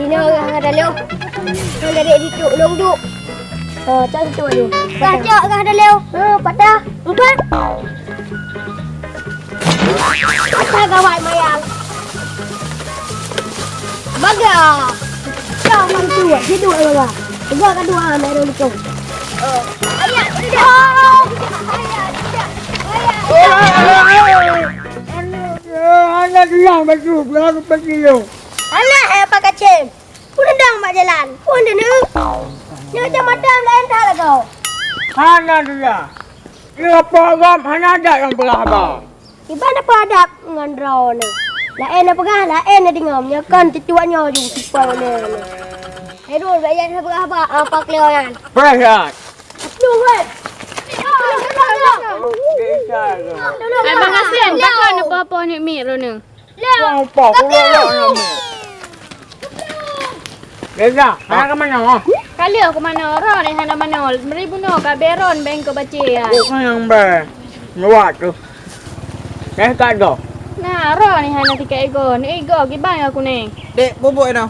Dina orang ada leu. Kalau dek duduk duduk. Cak duduk dulu. Cak orang ada leu. Patah. Empat. Patah gawai mayang. Baga. Kau mang tua, hidup orang. Dua kedua mai dulu. Ayah, tidak. Anak dia masuk, aku pergi lu. Anak apa kacem? Pun dang mak jalan. Pun denu. Ni macam madam lain dah lah kau. Anak dia. Dia program hanya ada yang berapa. Iban apa adab dengan draw ni? Lain apa kan? Lain ada dengamnya kan tujuannya ju sipau ni. Herul bayar berapa? Apa kelionan? Berat. Tunggu. Abang Asim, kakak nak apa ni mi rona? Wang pak pula nama. Desa, hang ke mana? Kali aku mana orang ni hana mana? Meribu no ka beron beng ko bace ya. Bukan yang ber. Luat tu. Kat do. Nah, orang ni hana tiga ego. Ni ego gibang aku ni. Dek, bubuk dah.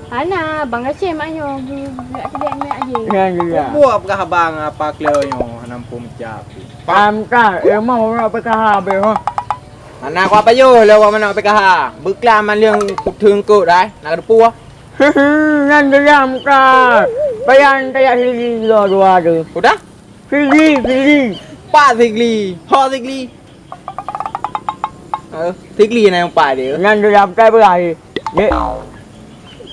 Hana, Abang Asim ayo. Gak tidak ni aje. Yang dia. Bubuk apakah abang apa klionyo nampung cap. Pam ka, mau nak perkah habis ha. Mana aku apa yo lawa mana PKH. Berkelaman yangถึง ke dah. Nak ada puah. Yang dia ka. Bayan kayak sini dua tu. Udah? Sini. Pak Zigli. Ha Zigli. Zigli ni yang pak dia. Yang dia pakai berai. Dek.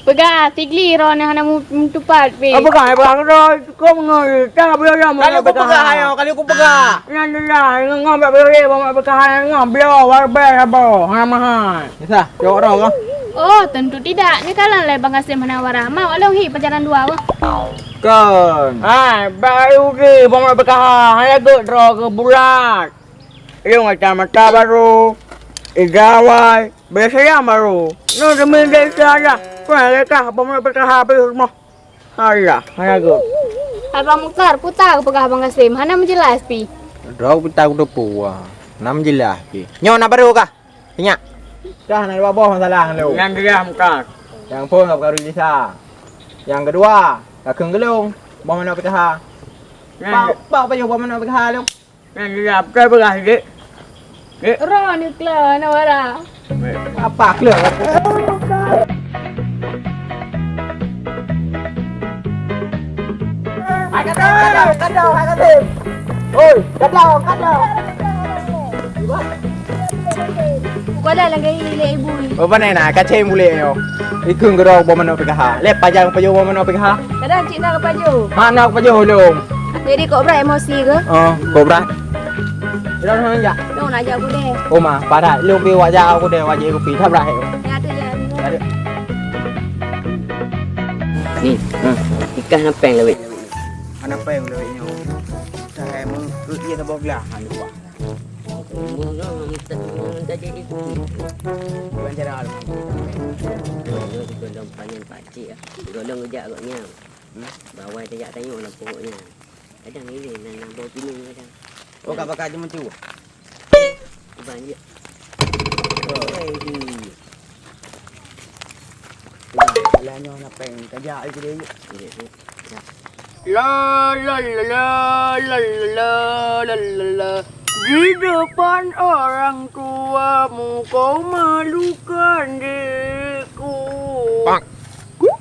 Pega tigli ron hana mu tupat pe. Apa kau rồi kau ngồi ta bây giờ Kali aku pegah ayo, kali aku pegah. Yang dia ngom tak boleh bawa pakai ngom bio warbe abo hamah. Bisa, jawab orang. Oh, tentu tidak. Ni kalan le Bang Asim hana warah. Mau along hi pacaran dua wa. Kan. Baru ke bawa pakai hanya ke draw ke bulat. Iyo macam mata baru. Igawai, biasanya baru. No demi desa aja. Kau mereka bawa pakai habis semua. Ayah, hanya ke. Abang Mukhtar putar pega Bang Asim hana menjelas pi. Draw kita udah puah. Nam jelas ki. Nyo nak baru kah? Ingat. Dah nak bawa masalah lu. Yang dia muka. Yang pun kau baru bisa. Yang kedua, tak kenggelung. Bawa mana PKH. Bawa apa yo bawa mana PKH lu? Yang dia pakai berai dek. Ron ni kla hana warah. Apa kelak aku? Kadau. Oi, kadau. Kau dah lagi ile ibu ni. Apa ni nak kacau boleh yo. Ikung gerau bawa mana PKH. Lep pajang pajo bawa mana PKH. Kadang cik nak ke paju. Mana pajo hulung. Jadi kau berat emosi ke? Oh, kobra. Jangan hang ja. Kau nak ajak aku deh. Oh mah, pada lu pi wajah aku deh wajah aku pi thap dah. Ya tu je. Ada. Ni, ikan napeng lah weh. Mana apa yang lewat nyo? Saya mau dia nak bawa belahan lupa. Bukan cara alam. Golong panen pakcik ah. Golong ngejak agaknya. Bawai tajak tengok lah pokoknya. Kadang ni nak bawa pinung kadang. Oh, kak bakal cuma tu. Uban je. Lah nyo nak peng kajak aku dia. La. Di depan orang tuamu kau malukan diriku.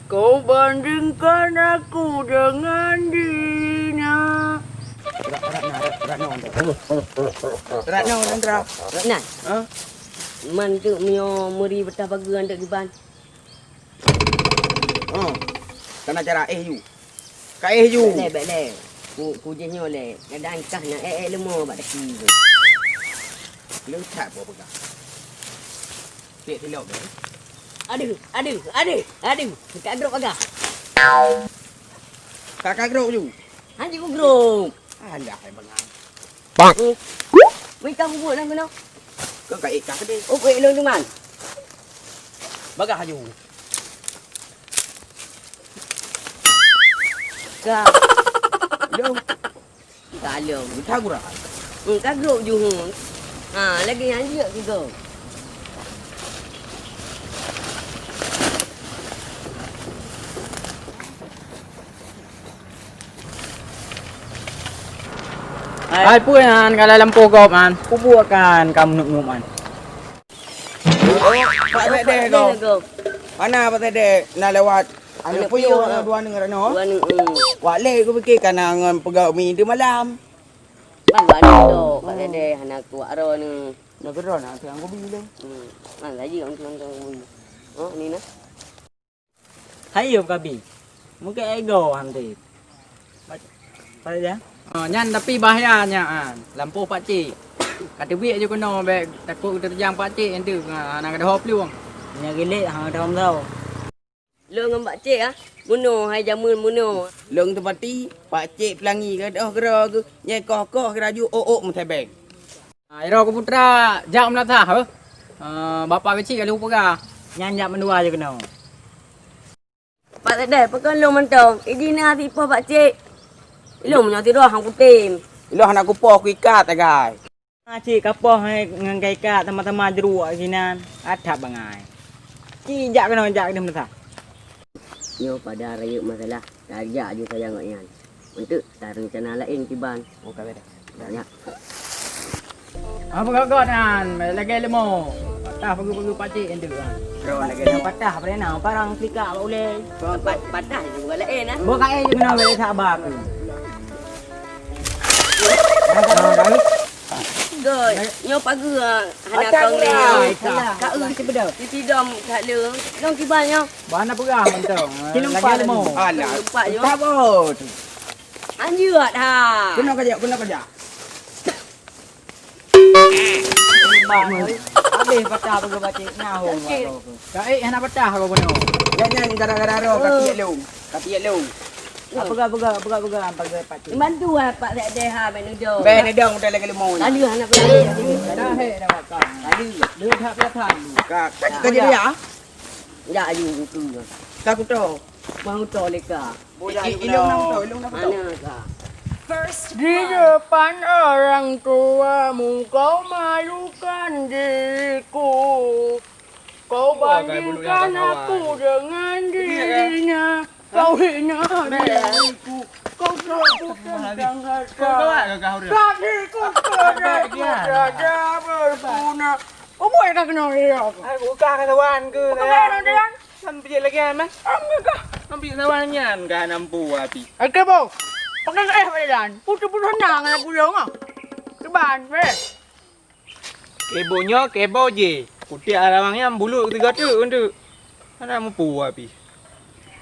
Kau bandingkan aku dengan dirinya. Ratno Andra. Ratnan. Man tu mio muri betah pagi andak giban. Kana cara you. Ka you. Bele. Ku je nyo le. Kadang kah nak lemah bak daki. Lu tak apa pegang. Pek tilok ke? Aduh. Dekat grup agak. Kakak gerok you. Hanji ku grup. Alah hai bengang. Wei kau buat lah kena. Kau ka ikat ke dia? Oh, wei long tu man. Bagah you. Ka. Lu Kalong. tak gurah. Ka grup ju. Lagi hanji ke kau. Ay puyan kalalampo ko man. Pupuakan kamu numan. Pak Tede kau. Mana Pak Tede nak lewat? Ada puyuh dua negara no. Dua ni. Wak le aku fikir kana ngan pegau mi di malam. Pan balik tu. Pak Dede anak tu aro ni. Nak gerak nak tiang aku bila. Man lagi orang tu. Oh ni nah. Hayo kabi. Mungkin ego hanti. Pai dia. Nyan tapi bahayanya lampu pak cik. Kata biak je kena beg takut terjang pak cik nanti nak ada hop luang. Nya gelek hang dah tahu. Lu dengan Pak Cik bunuh hai jamun bunuh. Leng tu pati, pak cik pelangi ke dah gerak ke. Nyai koh keraju ok mentebeng. Iro ko putra jak melatah he. Bapa kecil kalau lupa nyan jak mendua je kena. Pak Dede pekan lu mentong. Idina tipu Pak Cik. Lu menyati roh hang putim. Ilah nak kupoh ku ikat agai. Cik kapoh ngan kai ka teman-teman jeruk kinan. Adap bangai. Cik jak kena jak dia melatah. Yo pada raya masalah. Tajak je saya ngaknya. Untuk tak rencana lain tiban. Oh kata dah. Banyak. Apa kau nan? Lagi lemo. Patah pergi pak cik entu kan. Kau lagi Patah apa nak parang pika boleh. Patah juga lain ah. Bukan je kena boleh sabar. Goi, nyo pagi anak kau ni. Kak ui sebedah. Titi dom kat lu. Dong kibannya. Mana perang mentong. Lagi lemo. Alah. Lupa yo. Tak bot. Anjut ha. Kena kerja. Habis patah pergi pak cik ngahong. Kak hendak patah kau kena. Jangan gara-gara ro kaki lu. Apa pergi pak cik. Bantu Pak Dede ha menuju. Ben dong udah lagi lemo. Lalu anak pelai. Dah dah kak. Tadi dia tak patah. Kak, kerja dia. Ya ju tu. Tak kuto. Bang to leka. Ilung nam to. Mana ka? Di depan orang tuamu kau malukan diriku. Kau bandingkan aku dengan dirinya. Kau hina diriku. Kau selalu tentang harta. Kakiku saja berguna. Kau boleh tak kenal dia? Aku kah kawan ke. Kau kenal dia? Sampai lagi aman. Enggak. Sampai kawan nyan kah nampu api. Okey, Bo. Pakai pada dan. Putu-putu nang aku dong ah. Keban, weh. Kebonya kebo je. Putih arawangnya bulu tiga tu untuk. Mana mampu api.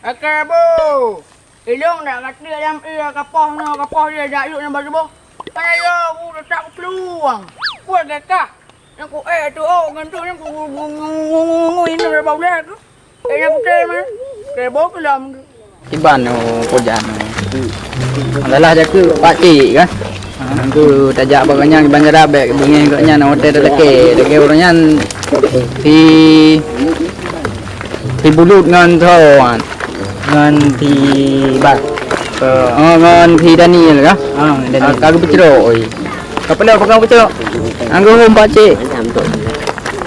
Okey, Bo. Ilong dah kata dalam kapah dia dak yuk nambah bo. Ayo, aku tak peluang. Buat kakak. Yang ku tu ngan tu yang ku ini dah bau dah tu. Yang ku mah. Kebo kelam. Iban kojan. Adalah jaga pak cik kan. Aku tajak baganya banjar abek bunyi koknya nak hotel leke orangnya di bulut ngan tuan ngan di bak ngan di Daniel kah kau bercerok kapal apa kau bercerok anggo hom pak cik Anh làm tội.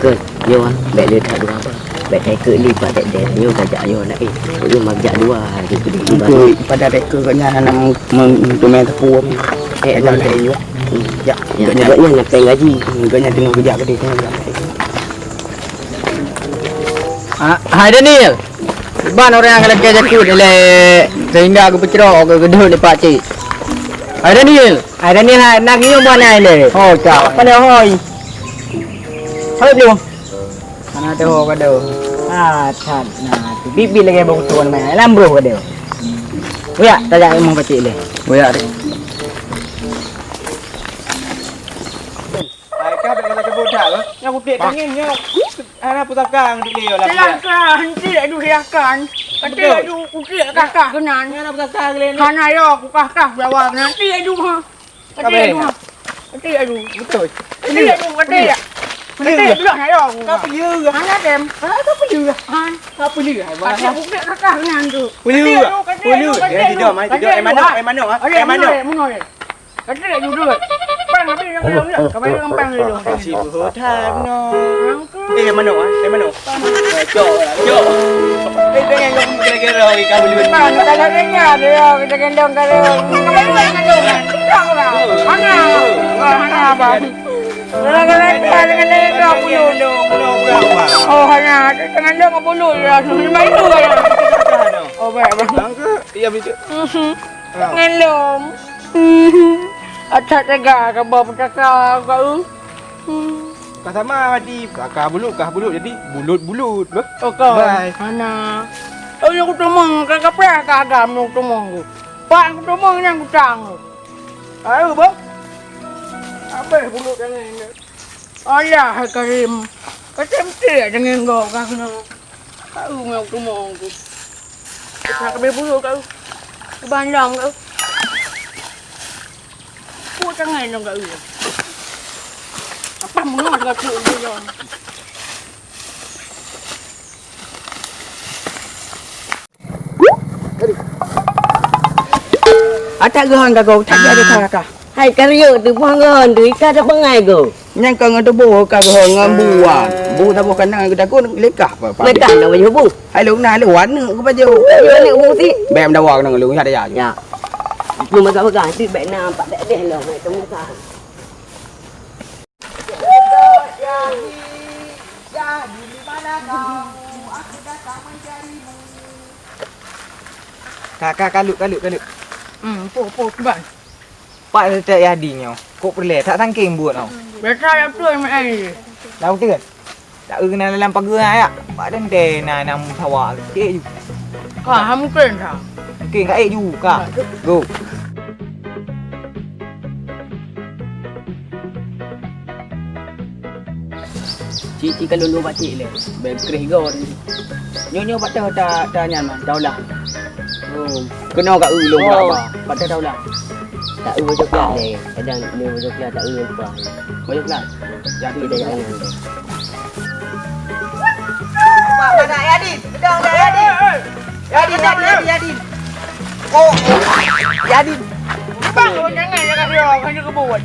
Cười, yo ah. Bek dia tak dua apa. Bek saya ke lipat tak dia. Yo tajak yo nak yo magak dua hari tu di bawah. Pada reka koknya nak mentumen tepu. Ada dia yo. Ya, Agaknya nak pay gaji. koknya tengah kerja ke dia. Hai Daniel. Ban orang yang lelaki jakut le sehingga aku bercerok ke gedung le pak cik. Hai Daniel nak ngium mana le. Oh cak. Apa dia hoi? Hoi belum. Mana tu ho kado. Chat nah tu bibi lagi bawa tuan main lambro kado. Buya tajak emang pak cik le. Buya de. Kau dah kata bodoh ke? Yang putih angin yo. Ana pusaka di dia lah. Silakan, henti aduh silakan. Kata aduh kucing kakak kenan. Ana pusaka gelen. Kana yo aku kakak bawa nanti aduh ha. Kata aduh. Kata aduh. Betul. Kata aduh kata ya. Kata belah na yo. Kau pergi ke? Ana dem. Kau pergi ke? Ha. Kau pergi ke? Kata kucing kakak kenan tu. Pergi ke? Dia tidak mai tidur. Mana? Mana? Kata aduh dulu. Pang tapi yang belum ya. Kau yang pang dulu. Si berhutang no. Mana? Mana? Jok. Dengan yang kira ikan belut. Mana kalau dengar dia kita gendong kalau kalau gendong kan lah. Mana apa? Kalau dengan dia belut. Oh hanya dengan dia belut ya. Main tu ya. Oh baik. Iya betul. Ngelong. Atas tegak kabar bercakap kau. Kata mah mati. Kah belut jadi bulut. Oh kau. Bye. Mana? Oh aku temong kagak pernah kagam aku temong. Pak aku temong yang kutang. Ayo bang. Apa bulut yang ini? Allah Karim. Karim dia dengan kau kan. Tahu aku temong aku. Nak ambil bulut kau. Bandang kau. Put tangan dong kau. Apa mau nak tu dia? Atak gehon kau, tak ada kah? Hai karyo tu pun ngon tu ikan dah pengai go. Yang kau ngadu boh kau gehon ngambuan. Bu tak bukan nak kita kun lekah apa. Lekah nak baju bu. Hai lu nak lu wan ku baju. Ayo nak bu si. Bem dah wak nang lu ada ya. Ya. Lu masak pegang tu baik nampak tak deh lah mai temu kan. Kakak kalut. Po bang. Pak tak yadinya. Kok perle tak sangking buat tau. Biasa yang tu mai. Lau tu kan. Tak kena dalam pagar ya. Pak dende nam sawak. Ke ju. Kah mungkin tak. Mungkin kat ju ka. Go. Cik kalau lu batik le. Berkerih go. Nyo patah tak nyaman daulah. Oh, Kena kat ulung apa? patah daulah. Tak baju kelas le. Kadang ni baju kelas tak apa. Baju kelas. Jadi dah jangan. Pak mana Yadin? Pedang dah Yadin. Yadin. Oh. Yadin. Bang, jangan dia kebun.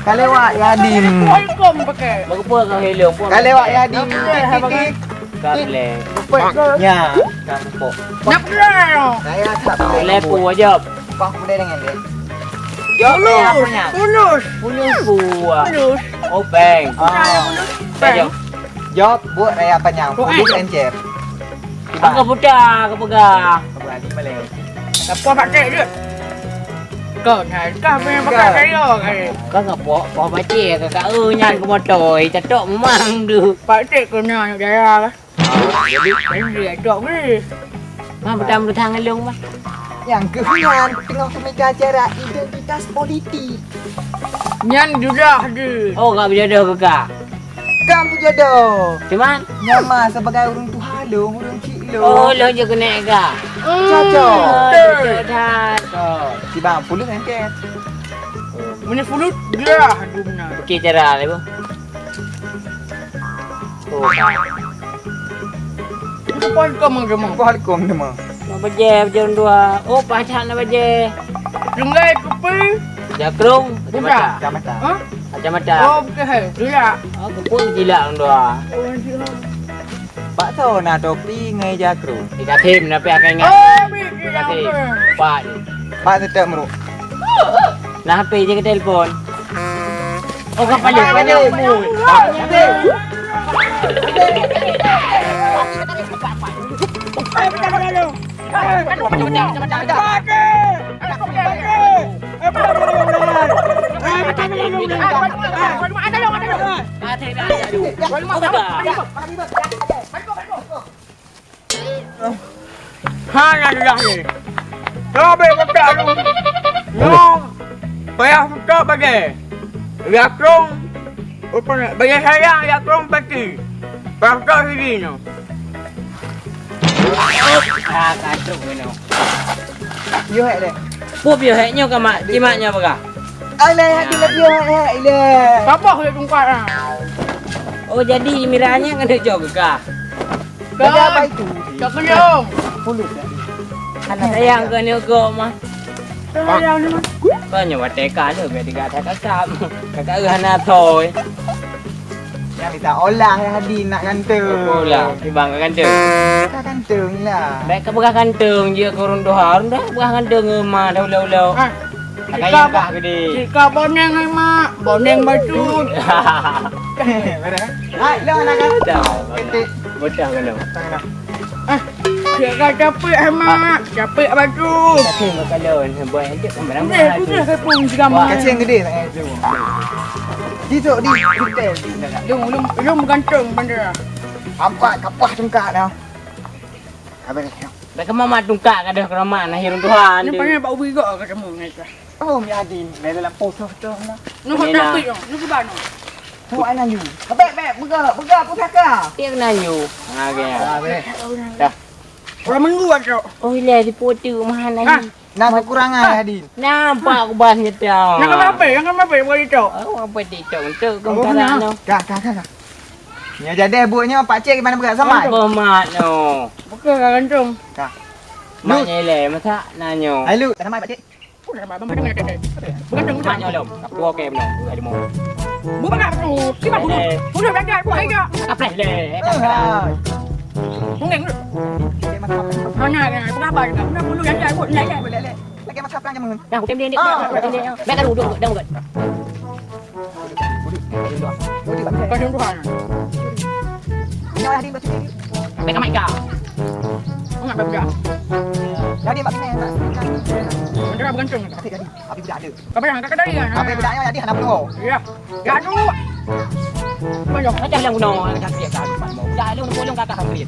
Kalau awak Yadin. Welcome pakai. Berapa kau helong pun. Kalau awak Yadin. Titik. Kale. Ya. Tak pok. Nak lah. Saya tak Lepo aja. Pak boleh dengan dia. Jawab apa nya? Ulus. Punya buah. Ulus. Oh bang. Bang. Jawab buat raya panjang. Boleh encer. Aku budak, aku pegang. Berani boleh. Apa pakai dia? Kau nak kau punya pakai saya kan? Kau ngapo? Kau baca kakak nyan ke motor, catok memang tu. Pakai kena nak daya. Jadi dia tok ni. Mah betang ngelung mah. Yang kehian tengah pemika acara identitas politik. Nyan juga ada. Oh, kau berjodoh kakak. Kamu jodoh. Cuman? Nyama sebagai urung tuhalung, urung cik Oh, lo. lo je kena kak. Cocok. Dah. Si bang puluh encer. Mana fulut dia ada benar. Okey cara le bu. Oh, Itu pun kau menggemang. Kau halkom nama. mau baje dua. Oh, pacar nak baje. Dengai kupi. Jakrung, Buka. Kacamata. Ha? Kacamata. Oh, bukan. Dia. Oh, kepun gila dua. Oh, dia. Pak tahu nak topi ngai jakru. Tiga tim nak pergi ingat. Oh, bikin Tiga apa? tim. Pak. Pak tetap meruk. Nah, HP je ke telefon. Oh, kau panjang mu. Hanya dah ni. Sampai betul lu. No. Payah betul bagi. Yakrong. Apa nak? Bagi saya yakrong pagi. Betul sini no. Ah, kacau ni. Yo hek deh. Pup yo heknya ke mak, cimaknya apa kah? Alai hati lebih yo hek ile. Siapa dia tungkat ah? Oh, jadi miranya kan dia jauh kah? Ada apa itu? Tak kenyang. Puluh dah. Anak sayang ke ni kau mah. Sayang ni mah. Kau nyawa teka je biar tiga kakak kakak. Kakak hana toy. Yang minta olah Hadi nak kantong. Bola timbang kantong. Tak kantong lah. Baik ke bekas kantong je kurun doha. Dah bekas kantong mah dah ulau-ulau. Kaya kak gede. Jika boneng hai mak, boneng baju. Hai, lo nak kantong. Betul kan lo. Jika capek hai mak, capek baju. Tapi kalau buat aja barang Ni tu dia pun juga mak. Kacang gede tak ada. Jituk di detail. Lum gantung benda. Ampak kapah tungkak dah. Habis. Baik ke mama tungkak kada keramat nah hirun Tuhan. Ni panggil bau biga kat kamu ni. Oh, mi Adin. Dalam foto tu lah. Nu hak capek yo, nu ke bano. Tu anak you. Bek, bega pusaka. Dia kena you. Ha ke. Habis. Orang minggu aja. Oh ile di foto mana ni. Nak kekurangan Adin. Nampak aku bahas nyetau. Nak apa? Yang apa buat itu? Oh apa TikTok untuk kongkaran no. Kak. Ni jadi buatnya pak cik mana berat sama. Apa mak no. Bukan gantung. Kak. Maknya ile masa nanyo. Hai lu, tak sama pak cik. Bukan apa macam ni. Gantung Maknya lom. Aku okey belum. Ada mau. Bukan apa. Siapa bunuh? Bunuh belajar buat aja. Apa le? Mungkin. Hanya bukan apa. Nak bunuh belajar buat ni aja. Lagi masak pelan jamun. Dah aku temdek. Mek kan duduk dah buat. Gantung Tuhan. Ni Adin betul. Mek mai ka. Enggak belajar. Jadi mak ni tak. Benda gantung. Tapi jadi, api budak ada. Apa yang kakak dari kan? Api budaknya jadi hendak penuh. Ya. Ya tu. Banyak. Macam lang kuno nak siap dah depan mau. Dah lu bolong kakak hampir.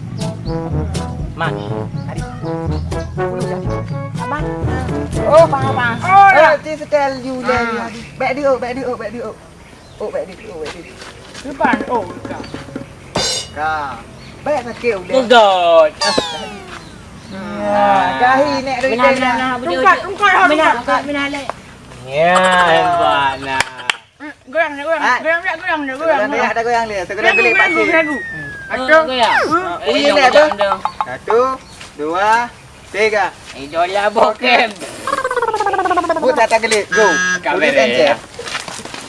Mak. Puluh jadi. Abang. Oh, apa? Oh, ya. Ti setel you le. Back dia. Oh, back dia. Depan. Oh, dekat. Kak. Baik sakit le. Gugot. Ya, gahi nek dari dia. Tungkat habis. Menale. Ya, hebat nah. Goyang. Goyang ada goyang le. Segera beli pak cik. Acung. Bunyi le tu. 1, 2, 3. Idola bokem. Buat tak gelik. Go. Kamera.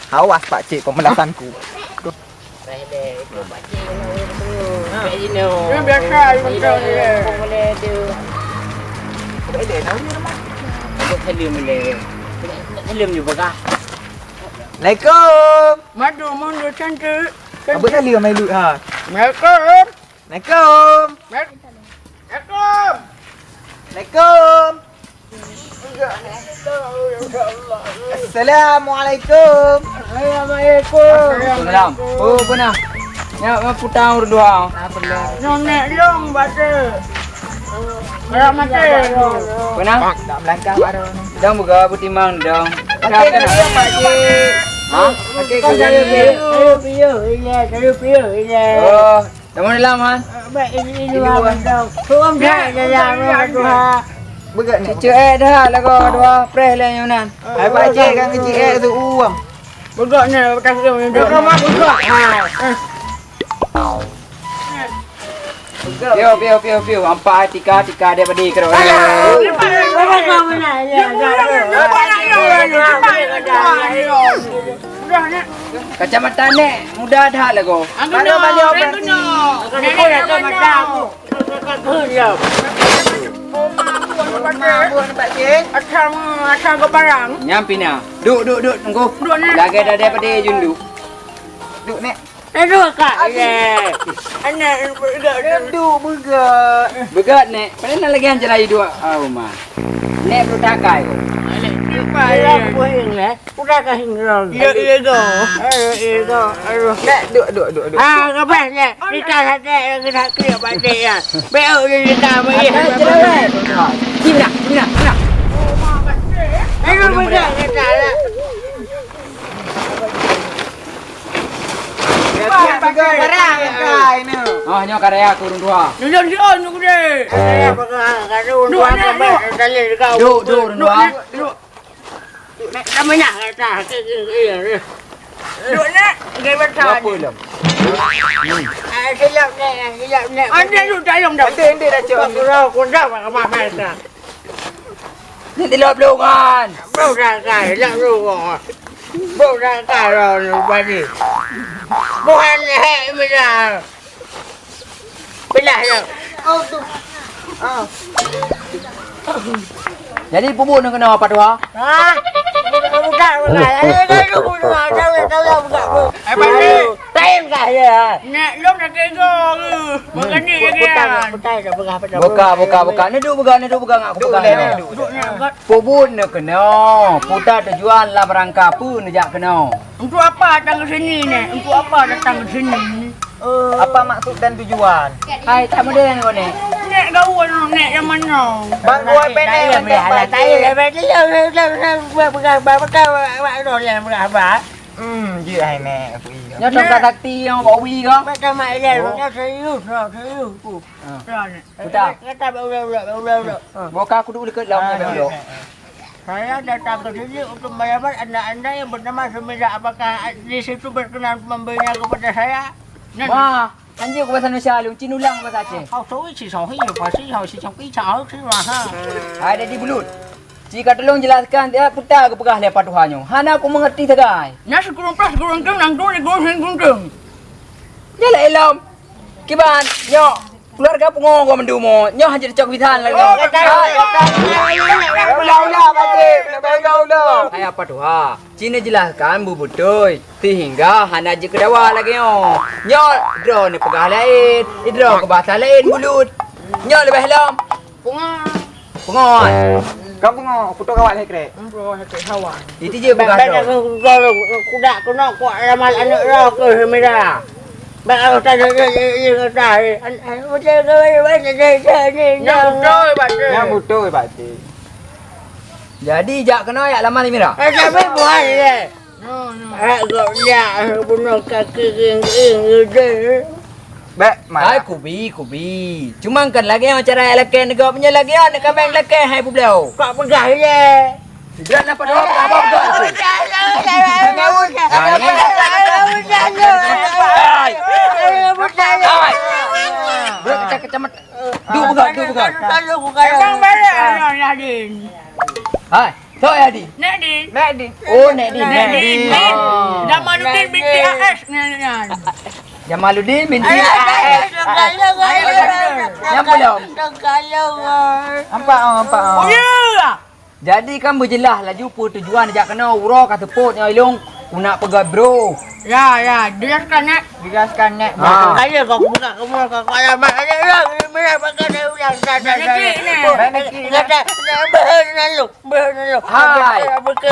Awas pak cik pemelasanku. Rele, itu baca Kayak gini. Yang biasa macam ni. Boleh tu. Boleh tahu ni rumah. Aku selim boleh. Selim juga kah? Assalamualaikum. Madu mundur cantik. Apa kali ramai lut ha? Assalamualaikum. Assalamualaikum. Assalamualaikum. Assalamualaikum. Assalamualaikum. Salam. Oh, benar. Ya, putang berdua. Nonek long baca. Orang mati. Benar? Tak melangkah baru ni. Dang buka butimang dang. Okey, dia pak cik. Ha? Okey, kau jadi Oh, kamu dalam han? berat ni. Cuci dah lah kau dua press lah yang nan. Hai pak cik kan kecil tu uang. Begaknya bekas dia yang dia mak begak. Piu. Ampak tika dia badi kerok. Kacamata nek mudah dah lah kau. Baru balik operasi. Buat pak cik. Acang ke barang. Nyampi na. Duk tunggu. Lagi dah daripada jundu. Duk nek. Aduh kak. Anak Duk berat. Begat nek. Paling nak lagi hancar air dua. Rumah. Nek perlu takai. Udah kasih ngerong. Iya tu. Nek duk. Kapasnya kita hati kita kira balik ya. Bel dia tahu ya. Cina. Aduh betul kata lah. Barang kai ni. Oh, nyo karya kurun dua. Nunjuk deh. Saya pegang kadu dua sampai kali kau. Duk dua. Kamu nak kata iya. Duk nak gay besar. Apa lam? Silap ni. Anda tu dalam dah. Ende dah cok. Kurang kundak apa masa. Ni dilap longan. Bro dah kai, lak lu. Bukan kalau bagi. Bukan benar. Benar ya. Oh tu. Jadi pupuk nak kena apa tu ha? Bukan. Aduh, bukan. Tahu bukan. Bagi. Time saya. Nak lom nak kego ke. Makan ni kan. Buka. Ni duk buka aku buka. Pupuk nak kena. Putar tujuan lah berangka pun nak kena. Untuk apa datang ke sini ni? Untuk apa datang ke sini? Apa maksud dan tujuan? Hai, tak modern kau ni. Nek gaul nek yang mana? Bang gua pendek dia hai nek aku iya. Nhớ trong ta takti yang bảo vi có. Buka aku dulu dekat dalam dulu. Saya datang ke sini untuk menyamar anda yang bernama Semira. Apakah di situ berkenan memberinya kepada saya? Wah, anjing aku bahasa Indonesia lu, cin ulang bahasa Aceh. Hậu số chỉ số hay nhiều pasti hậu chỉ trong cái cháo chứ mà ha. Ada di belut. Jika tolong jelaskan dia putar ke pegah lepas Tuhannya. Hana aku mengerti tegai. Nasi kurang plus kurang kem nang tu ni kurang kem. Jalan elam. Kiban, nyo. Keluarga pengong gua mendumo. Nyo hanya dicok witan lagi. Hai apa tu ha? Cina jelaskan bu betul. Sehingga hana je ke dawa lagi nyo. Nyo draw ni pegah lain, draw ke bahasa lain bulut. Nyo lebih elam. Pengon. Kamu ngok putuk kawat hai krek. Itu je pegah draw. Kuda kuno kuat ramal anak roh ke Semira. Bạn ta anh Yang betul berarti. Jadi jak kena ayat lama ni Mira. Sampai buat ni. Agaknya bunuh kaki ring. Baik, Hai kubi. Cuma kan lagi yang cara elakkan negara punya lagi nak kabang elakkan hai pulau. Kau pegah je. Tidak dapat apa betul. Kecamatan. Du bukan. Bang balik Nadin. Hai, tu Adi. Nadin. Oh, Nadin. Jamaluddin binti AS ni. Jamaluddin binti AS. Yang belum. Nampak. Oh ya. Jadi kan berjelas lah jumpa tujuan jak kena urah kata pot yang ilung nak pergi bro. Ya, jelaskan nek. Kaya kau buka kamu kau ada mak ada pakai dia ulang Berhenti. Hai.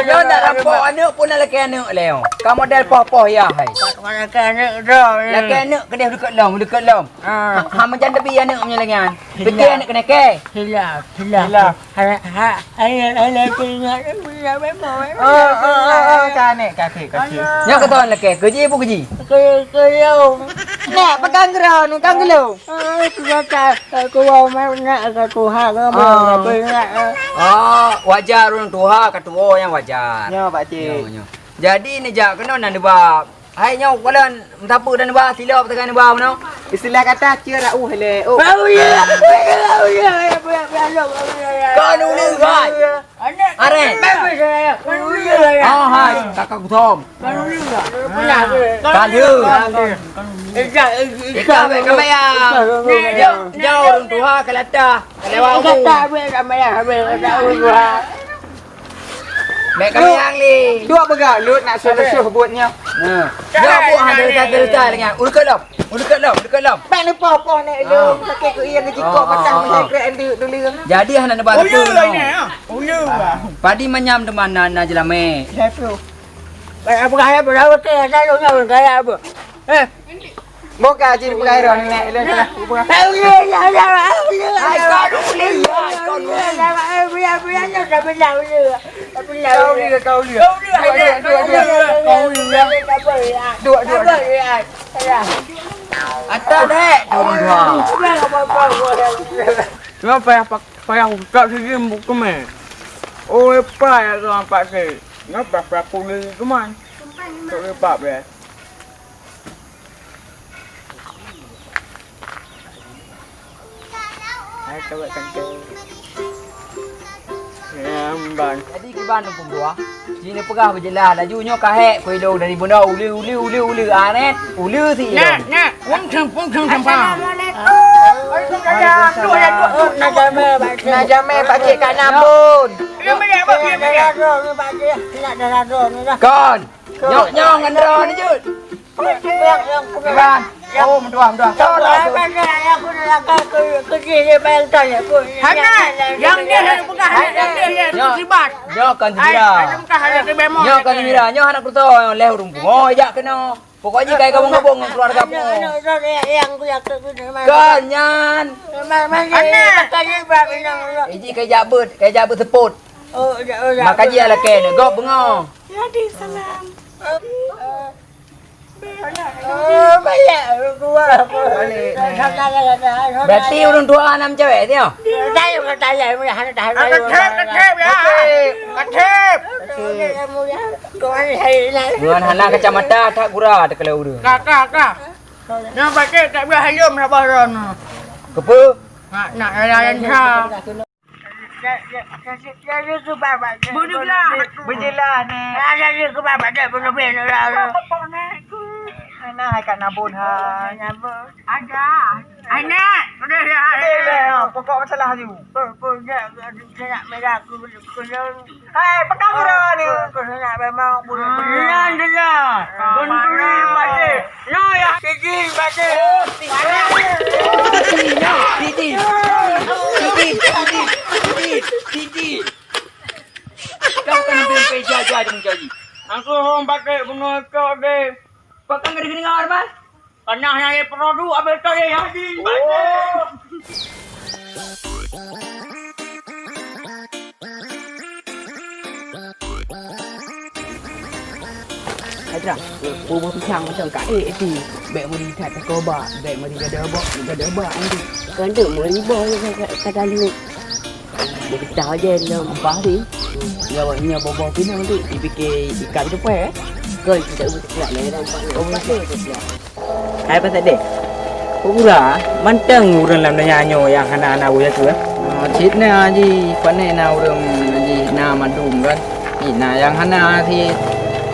Yo nak rampok anak pun nak laki anak leo. Kamu model poh-poh ya hai. Laki anak dah. Laki anak kedai dekat lom. Ha macam tepi anak punya lagi kan. Betul anak kena ke. Hilaf. Kanek kaki. Nya kata laki kerja apa kerja? Kau. Nek pegang gerau nu kang gelo. Aku mau nak ke Tuhan kamu. Wajar orang tua kata yang wajar. Nyo pak cik. Jadi ni jak kena nak nebab. Hai nyau walan mtapu dan nebab silap tekan nebab no. Istilah kata cia rau hele. Oh. Kau ya. Kau nuli hai. Are. Hai kakak kutom. Kadu. Ikan kamayang. Jauh orang tua kelata. Kelewat Mek kamayang li. Dua begak lut nak suruh buatnya. Dia buat ada dengan. Dekat lam. Bang ni poh nek lu pakai ku iya ke jikok patang macam krek dulu. Jadi hana nebak tu. Oh ya. Padi menyam teman na jelame. Apa berapa ke saya nak gaya apa? Boka cik pegai ron nek lu salah. Atas dek. Orang tua. Cuma payah buka sini buku meh. Oh payah tu nampak ke. Ngapa berapa ni keman? Tak lepas ber. Hai coba tengok. Ya ban. Jadi ke ban pun dua. Sini pegah berjalan laju nyo kahek koi do dari benda ulu anet. Ulu si. Nak, wong thang sampah. Najame Pak Cik kat Nambun. Kon. Nyok ngendro ni jut. Ban. Oh, mentua. Yang dia pegah sibat. Nyok kan tira. Nyok kan tira. Nyok anak kuto leh rumpu. Oh, ya kena. Pokoknya kayak gabung-gabung dengan keluarga mu. Kanyan. Iji kayak jabut seput. Makanya lah kena gop bengong. Jadi salam. Berarti orang tua enam cewek tu. Katep. Bukan anak kacamata tak gura tak kalau udah. Kakak. Nak pakai tak boleh hayum nak baron. Kepa? Nak layan kau. Buduklah. Berjelas ni. Anak kat Nambun hai. Ada. Anak. Pokok masalah tu. Hai, pegang ora ni. Jangan dengar. Benduri pasir. No ya, gigi pasir. Titi. Kau kan ambil peja jeng jadi. Aku orang pakai bunuh kau deh. Kau kan gede dengar mas? Karena hanya produk ambil kau yang di. Aja, bubuh pisang macam kat tu. Baik mau dikat ke koba, baik mau dikat ada nanti. Kan tu meribu kata lu. Dia tahu je dia apa ni. Ya awaknya bawa pina nanti dipikir ikan tu apa Kau tidak boleh kelak lagi nampak. Oh masih kelak. Hai pasal dek. Pura manteng urang lam nyanyo yang anak-anak buaya tu. Cit ni aji panai na urang aji na madum kan. Ina yang hana thì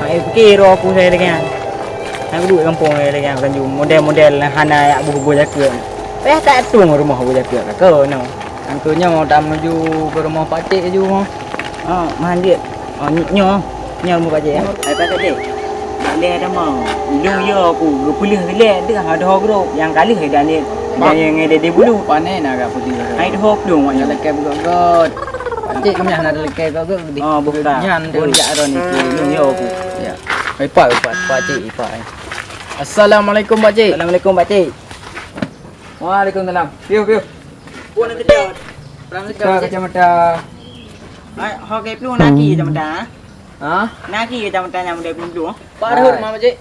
hai fikir aku saya dengan. Aku duduk kampung dengan kan ju model-model hana ya buaya tu. Tak tung rumah buaya tu ke no. Angkunya mau tam menuju ke rumah Pak Cik ju. Mandi. Nyo mu Pak Cik. Hai pasal dia. Leh dah mau. Ilung yo aku gepulih leh dia ada hogro yang kali dah ni. Yang ngede bulu. Panai nak agak putih. Hai hok dong Yang lekai bugot. Pak Cik kami nak lekai bugot. Oh bukan. Nyan tu. Ya ron ni ilung yo aku. Ya. Pak Cik. Assalamualaikum Pak Cik. Assalamualaikum Pak Cik. Waalaikumsalam. Piu. Puan nanti dia. Kacamata. Hai hok ke plu naki kacamata. Ha? Naki kacamata yang model plu. Parut Pak Cik.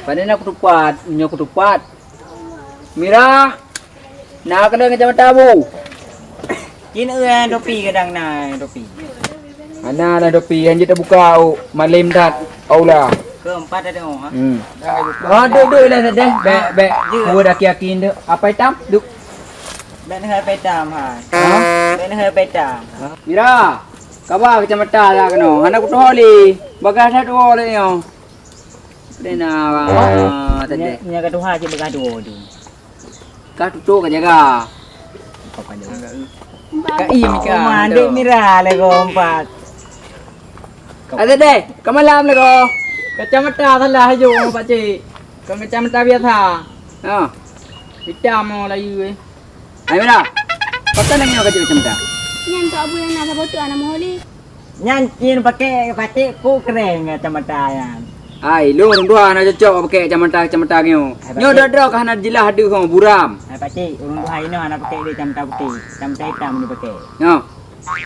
Pandai nak kutupat. Mira. Nak kena kacamata bu. Kini dopi kadang na dopi. Ana ada dopi yang kita buka malam dah. Aula. Keempat ada oh. Duduk lah dah. Baik. Gua dah yakin dah. Apa hitam? Duk. Ben hai petam ha. Ha? Ben hai petam. Mira. Kaba kacamata lah kena. Anak kutu holi. Bagas dah tu holi yo. Dena tadi. Nya kedua je bergaduh tu. Kau tutup ke jaga. Kak Mika. Mandi mira le empat. Ada deh. Kemalam le ko. Kacamata salah ajo Pak Cik. Kau kacamata biasa. Ha. Hitam mau layu eh. Ayo dah. Pasal nak kau kacamata. Nyan tu abu yang nak botol anak moholi. Nyanyin pakai batik ku keren kacamata yang. Ai, lu orang dua nak cocok pakai kacamata nyo. Nyo dah kan nak jelah ada kau buram. Hai Pakcik, urang dua ini anak pakai dia kacamata putih. Kacamata hitam ni pakai. Nyo.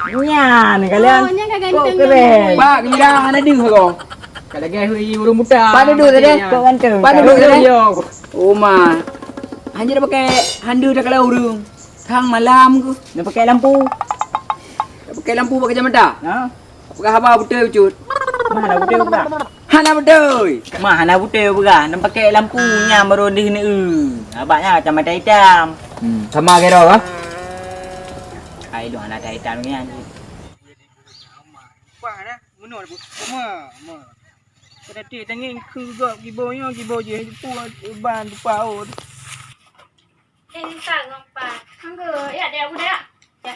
Nyan kalian. Oh, nyan kau Kok ganteng. keren. Pak, gila ada ding kau. Kalau gaya hui urang muda. Pada duduk tadi kok ganteng. Pada duduk tadi. Oh ma. Hanya dah pakai handu dah kalau urang. Kang malam ku. Dia pakai lampu. Dah pakai lampu pakai kacamata. Ha? Pakai haba betul cut. Mana putih pula? Hana betul. Mana putih pula? Dia pakai lampunya baru di ni. Abaknya kacamata hitam. Sama ke dah. Hai lu anak dah hitam ni. Wah dah, menur bu. Ma. Pada ti tengin ku gak gibo je pu ban tu pau. Entah ngompat. Anggo, ya dia aku dah. Ya,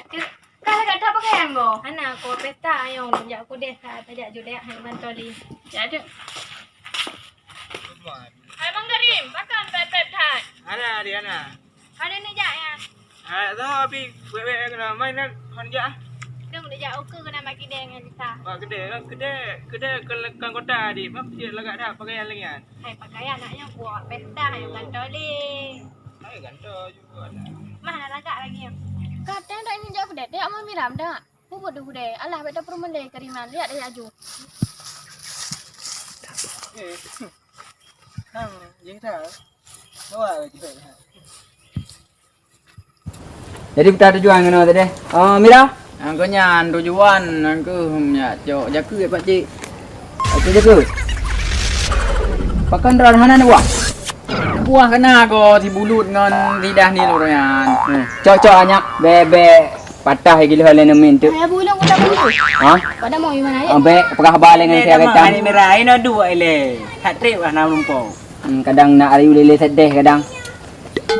kalau kat tak pakai anggo. Ana aku pesta yang ya aku deh tajak jude hai bantoli. Ya tu. Hai Bang Karim, makan pep thai. Ana dia ana. Ada ni jak ya. Ha tapi wek kena main nak han ja. Dong dia jak aku kena maki deng dengan kita. Kedai kan kota di. Apa dia lagak dah pakaian lagi kan. Hai pakaian anaknya buat pesta hai bantoli. Hai ganto juga ada. Mana lagak lagi ya. Kadang tak ingin jawab dek, dia mau miram dah. Bubut dulu deh. Alah beda permen deh keriman lihat dia aju. Hang jing ta. Bawa je. Jadi kita tujuan kena tadi. Mira, angko nyan tujuan angko nya jok jaku pak cik. Aku jaku. Pakan ranhanan buah. Buah kena ko si bulut ngan lidah ni lu yan. Cok anyak bebe patah gila hal nemin tu. Saya bulung udah bulu. Ha? Pada mau gimana ya? Ambe pegah balik dengan saya kata. Ni merah ini dua ile. Hat-trick lah nam lumpur. Kadang nak ayu lele sedih kadang.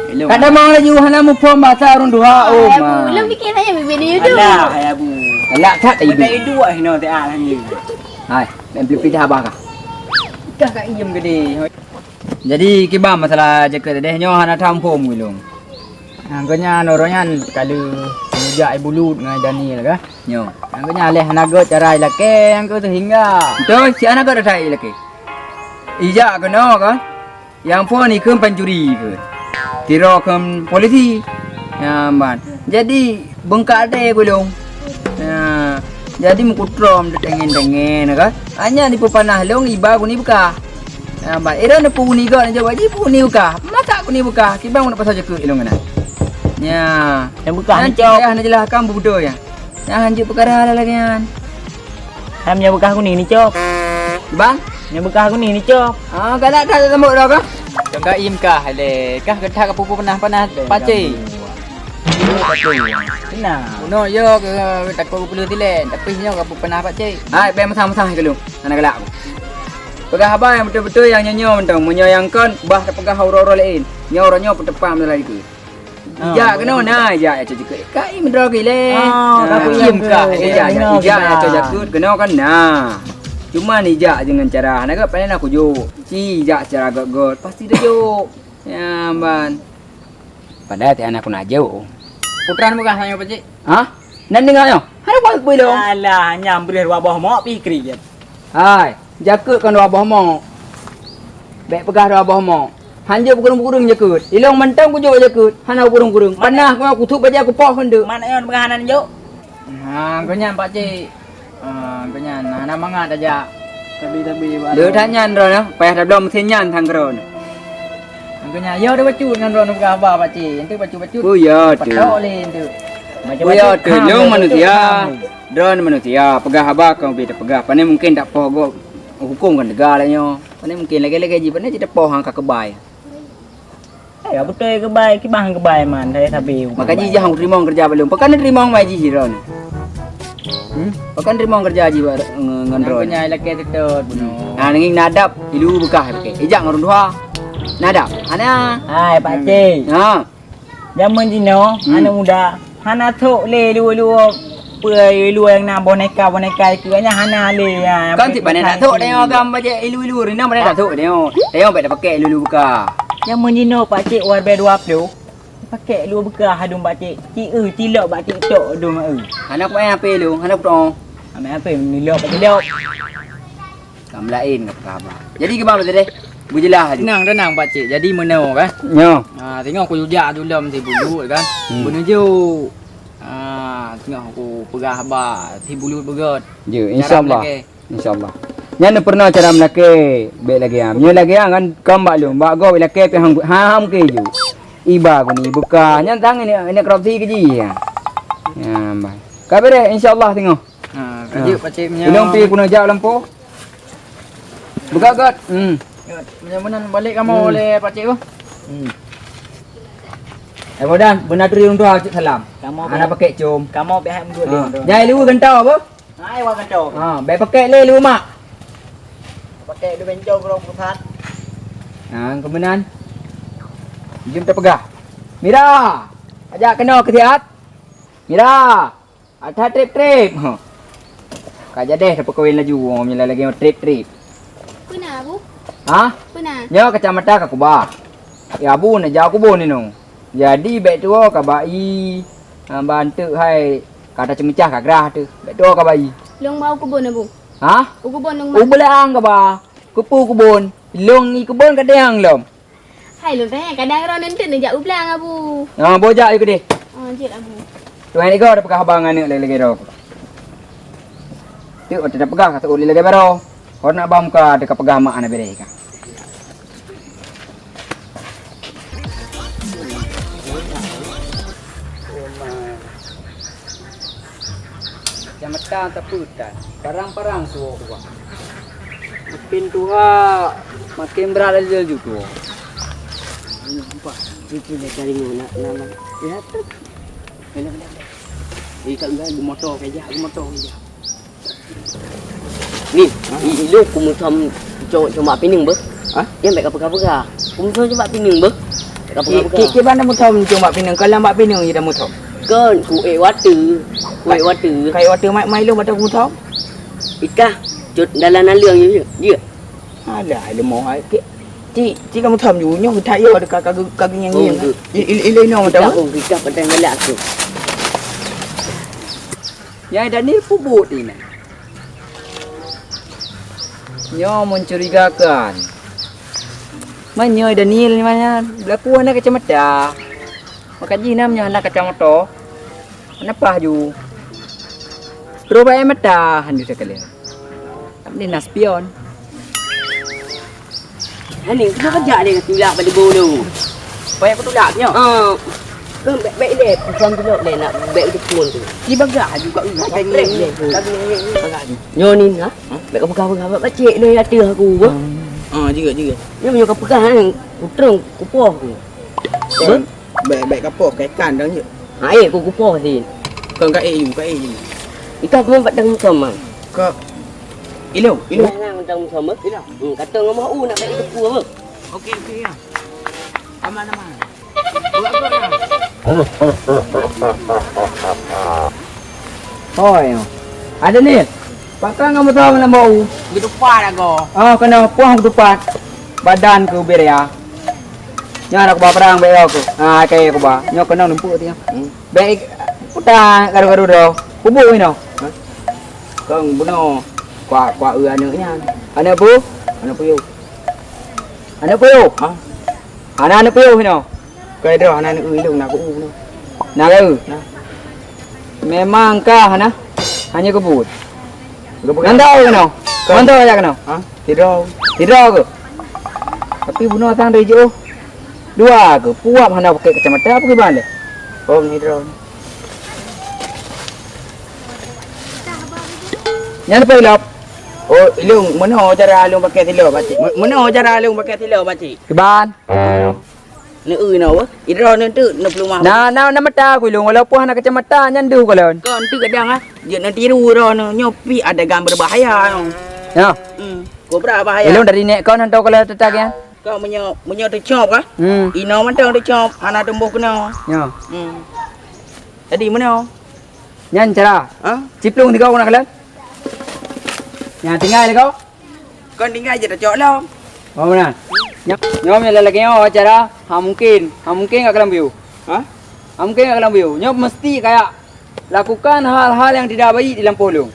Kadang mau laju hana mu pom bahasa urun duha oh. Bulung bikin aja video tu. Alah, hai abu. Elak tak ibu. Kita dua hino te ah ni. Hai, beli pita abah kah? Dah kat iem gede. Jadi kiba masalah jaket tadi nyo hana tampom gulung. Angkanya noronyan kalau mujak ibu lut dengan Daniel kah? Nyo. Angkanya leh naga cara ilake angko tu hingga. Betul, si anak ada saya ilake. Ijak kena kan? Yang pun ikut pencuri ke? Kira ke polisi. Ya, man. Jadi bengkak ada gulung. Ya. Jadi mukutrom dengin-dengin kan? Hanya di pepanah long iba guni buka. Ya, man. Era na puni ga na jawab ji puni buka. Mata guni buka. Kibang nak pasal jaku ilong na. Ya. Yang bukan Nanti ayah nak jelaskan budo ya. Ya hanjuk perkara lagi kan. Hamnya bekah kuning ni cok. Bang, Yang bekah kuning ni cok. kalau tak tembok dah kah? Jangan im kah le. Kah getah ke pupu panah-panah paci. Kena. No yo ke takut perlu tilen, tapi nyo ke pupu panah paci. Hai, be masang-masang ke lu. Ana galak aku. Pegah abang yang betul-betul yang nyo mentang menyayangkan bah pegah hauro-hauro lain. Nyo oronyo petepam lagi ke. Ya kena na ya aja juga. Kai mendro ke le. Aku im kah ya aja jakut kena kan na. Cuma ni jak dengan cara nak panen aku jo. Si jak cara got pasti dah jo. Ya ban. Padahal ti anak aku nak jo. Putran bukan hanya pecik. Ha? Nan dengar yo. Ada buat kuih dong. Alah, nyam beri wabah mak pikir je. Hai, jakut kan wabah mak. Baik pegah wabah mak. Hanja kurung-kurung jakut. Ilong mentang ku jo jakut. Hana kurung-kurung. Panah aku tup baja aku poh hendak. Mana yang berkahanan jo? Ha, kau nyan pak cik. Kau nyan. Hana mangat aja. Tapi. Dia tanya ron ya. Payah dah belum mesin nyan tang kron. Kau nyan. Yo dah bacu ngan ron pegah abah pak cik. Nanti bacu-bacu. Oh ya tu. Patok leh tu. Macam tu. Long manusia. Drone manusia. Pegah abah kau beda pegah. Pandai mungkin tak poh go. Hukum kan negara lah nyo. Pandai mungkin lagi-lagi ji. Pandai tidak poh angka kebai. Ya betul kebaik, kibang kebaik man saya tapi. Makanya jangan terima kerja belum. Pakan terima mai ji ron. Pakan terima kerja ji ngan ron. Punya laki tetut bunuh. Nah ninging nadap ilu bekah pakai. Ijak ngarun dua. Nadap. Ana. Hai pak cik. Ha. Zaman jino anak muda. Hana tok le lu puai lu yang nak boneka ke hanya hana le ya. Kan si panen nak tok dia gam baje ilu rina panen nak tok dia. Dia baik dah pakai ilu bekah. Zaman jino pak cik war be 20. Pakai lu bekah hadung pak cik. Tilok pak cik tok dum Anak main apa lu? Anak pro. Ame apa ni lok pak cik lok. Kam lain ke apa. Jadi ke mana tadi? Bujelah aja. Tenang pak cik. Jadi mana kan? Yo. Tengok aku jujak dulu si bulu kan. Bunuh je. Tengok aku pegah abah si bulu begot. Je insyaallah. Insyaallah. Nyana pernah cara melake. Baik lagi am. Nyo lagi kan kam maklum. Bak go lake pe hang ke ju. Iba ko ni buka. Nyan tang ini crop si ke ji ya. Ya baik. Kabar insyaallah tengok. Kerja pak cik punya. Ilong pi kuna jak lampu. Buka got. Macam mana balik kamu oleh pak cik tu? Bodan, benar tu untuk hajat salam. Anak pakai jom. Kamu behak dua dia. Jangan lu gentau apa? Hai wa kacau. Baik pakai le lu mak. Pakai dua bencong kalau pusat. Kemudian jom terpegah. Mira, ajak kena ke siat. Mira, ada trip. Kak jadi dapat kawin laju, orang lagi trip. Puna bu? Ha? Puna? Nyo kecamatan ka Kubah. Ya bu nak jauh kubur ni no. Jadi baik tu ka bai bantu hai kata cemecah ka gerah tu. Baik tu ka bai. Long bau kebun na bu? Ha? Kebun long U belang ka ba. Kupu kubun. Long ni kubun ka deang lom. Hai long teh kadang orang nanti nak jak uplang abu. Bojak ikut deh. Jit abu. Tu ni kau ada pegah abangan ni lagi ro. Tu ada pegah kata uli lagi baru. Kau nak bam ka dekat pegah mak ana bere ka. Jamatan taputan. Parang-parang suo ko. Makin tua, makin berat aja juga. Itu dah cari nak. Ya tu. Bila. Ikat gua motor kerja. Ni, lu kumu thom cuma pining ber. Yang baik apa-apa. Kumu thom cuma pining ber. Apa-apa. Ke mana mutom cuma pinang kalau mak pinang ida mutom. Kan ku water. Kai water mai lu mata mutom. Ikah cut dalam nalung je. Dia. Alah, le mau ai ke. Ti kamu thom ju nyo thai yo dekat kagak nyanyi. Ile no Tak tahu. ikah pada galak tu. Ya dah ni pubut ni. Nyo mencurigakan. Manyo Daniel ni mana? Berlaku anak kacamata. Makaji namanya anak kacamata. Kenapa ju? Terus mata handu sekali. Ni naspion. Hani kau kerja dia tulak pada bulu. Banyak petulaknya. Kan baik dia pusam tu nak nak baik tu pun tu. Di bagah juga Kan ni. Nyo ni ha? Baik kau pegang bacik ni ada aku. juga. Ni punya kau pegang kan. Putrung kupoh tu. Baik kapok kan dah je. Air ku kupoh si. Kau kat ju. Ikah kau buat dengan sama. Kau Ilo. Nang dengan sama. Kata ngomong nak baik tu apa? Okey ya. Aman. Hoi. Ada ni. Pakang kamu tahu nak bau. Gitu pa kau. Kena puang ketupat. Badan ke beria. Nya nak bawa perang baik aku. Kayak aku ba. Nya kena numpuk dia. Baik putar garu-garu dah. Kubu ni no. Kang buno. Kwa anaknya. Anak bu? Anak puyu. Anak puyu ni no. Kau dah anak ilung nak ku no. Nak ke? Memang kah hanya kebut. Ngandau ke no? Ngandau aja ke no? Tidak ke? Tapi bunuh sang dari jauh. Dua ke? Puap mana pakai kacamata apa ke balik? Ni drone. Yang apa ilap? Ilung, mana cara ilung pakai tilap pakcik? Keban. Ni no. Idro ni tu nak perlu mah. Nah mata aku ilung walaupun anak kacamata nyandu kalau. Kan tu kadang dia nak tiru ro nyopi ada gambar bahaya. Ya. Kau berapa bahaya? Ilung dari nek kau nantau kalau tetak ya. Kau menyo tercop kah? Ino mantang tercop, anak tumbuh kena. Ya. Tadi mana? Nyan cara. Ciplung di kau nak kalau. Yang tinggal kau. Kau tinggal je tercop lah. Oh mana? Nyom yang lelaki cara mungkin akan view. Mungkin akan view. Nyom mesti kayak lakukan hal-hal yang tidak baik di dalam polong.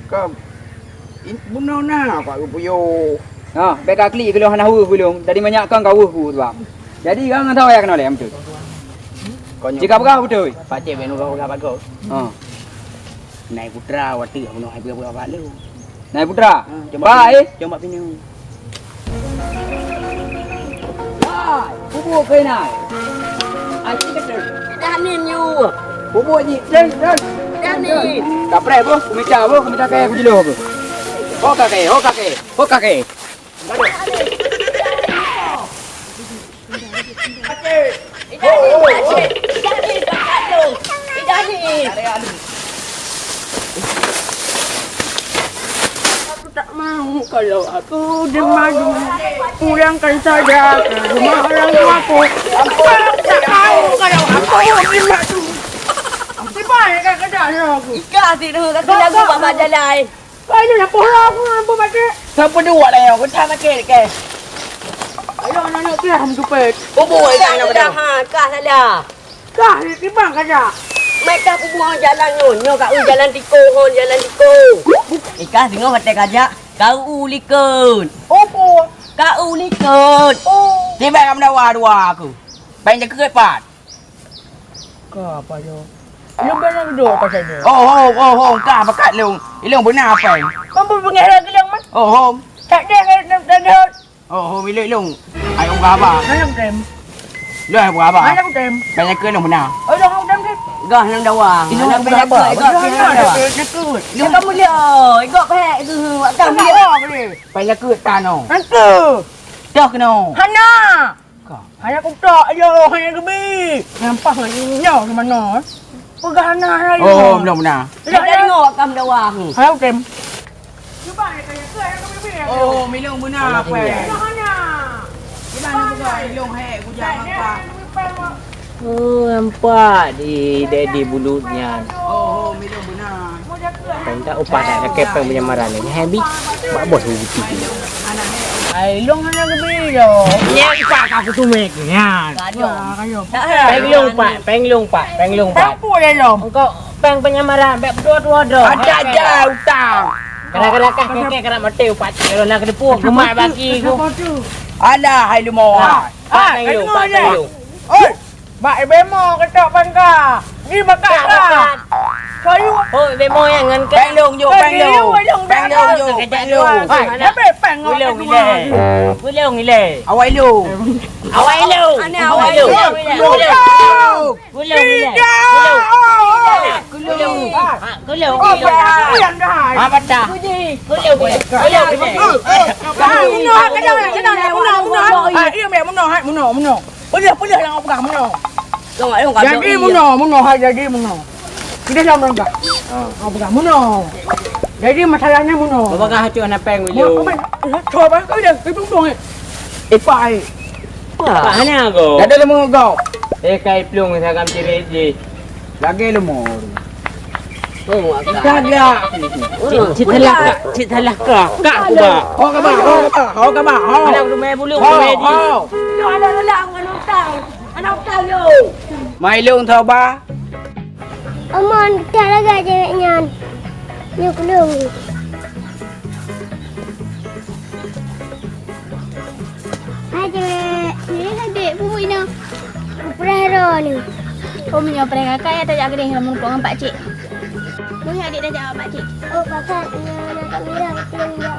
Kau bunuh nak pak puyo. Baik kali kalau hana hu polong. Dari banyak kan kau hu tu bang. Jadi kau tahu ya kenal yang betul. Jika apa betul? Pakcik benu kau bagus. Naik putra waktu bunuh hai berapa lu. Naik putra. Baik. Coba pinu. Bubuk ke nak? Aci kata. Dah ni you. Bubuk ni. Dah ni. Tak pernah bro. Kumita kaya aku jelo bro. Ho kakek. Jadi pakat lu. Jadi. Aku tak mau kalau aku dimadu. Pulangkan saja ke rumah orang tuaku. Aku tak mau kalau aku dimadu. Baik kan kerja aku. Ika tidur kat lagu Pak Majalai. Ayo nak pola aku nampak macam. Siapa dua lah yang aku tak nak ke. Ayo anak-anak dia ham tupet. Bubuh dah ha, kah salah. Kah di bang kerja. Mereka bubuh jalan nyo kat jalan tiko jalan tiko. Ika tengok hotel kajak. Kau ulikun. Opo. Kau ulikun. Oh. Tiba kamu dah dua aku. Banyak kekepat. Kah apa yo? Lu benar duduk pasal ni. Oh, kah pakat lu. Ilung benar apa? Kamu pengen geleng man? Oh. Tak ada. Oh, milik ilung. Ayo berapa? Mana tem? Lu ayo berapa? Mana tem? Banyak ke ilung benar. Oh, dah tem ke? Gah nang dawang. Ilung Nang berapa? banyak ke, Dah nang dawang. nakut. Dia kamu dia. Igak pek tu. Wak Tak kami. boleh. Banyak ke tanah. Nanti. Dah kena. Hana. Kah. Hanya aku tak je. Hanya gebi. Nampak hanya di mana? Pegang hana lagi. Oh, belum benar. Dah tengok wak kam dawang. Hana tem. Cuba ni kaya ke yang kami biar. Oh, milung benar apa? Hana. Gimana buka ilung hek bujang apa? Oh, nampak di daddy bulutnya. Oh, milung benar. Tak upah tak kepeng punya marah ni. Habis. Buat bos bukti. Ai long hana gebi je. Nyek pak aku tu mek nya. Kayo. Penglung pak. Tampu dia long. Engkau peng penyamaran bek dua-dua dah. Ada aja utang. Kadang-kadang kek kena mati upat. Kalau nak kena puak gemai bagi ku. Alah, hai lu mau. Penglung. Oi. Bak bemo ketok pangka. Ni bakat lah. Kayu. Oh, demo yang ngan ke. Penglung jo, penglung. Penglung jo, penglung. Hai, apa peng Gulung ile. Awai lu. Awai lu. Awai lu. Gulung ile. Gulung. Yang dah. Apa dah? Gulung ile. Iya mek muno hai muno. Boleh yang aku pegang muno. Kau ada kau. Jadi muno hai jadi muno. Kita sama enggak? Aku pegang muno. Jadi masalahnya muno. Bapak kah hancur anak peng Muno. ile. Coba kau dah hitung dong. Ipai. Pak hanya go. Dah ada lu kau. Kai plung saya kam ciri je. Lagi lu mau. Oh, Kagak. cik telah kak aku ba. Ho ka ba. Anak tu main bulu main di. Anak utang yo. Mai lung thau ba. Aman, tak lagi ceweknya. Nyuk lung. Hai cewek, ni kan dek bubu ini. Perhero ni. Oh, menyopre kakak ya tak jaga deh namun kau pak cik. Mungkin adik dah jawab pak cik. Oh, kakak, nak tak merah kecil ya.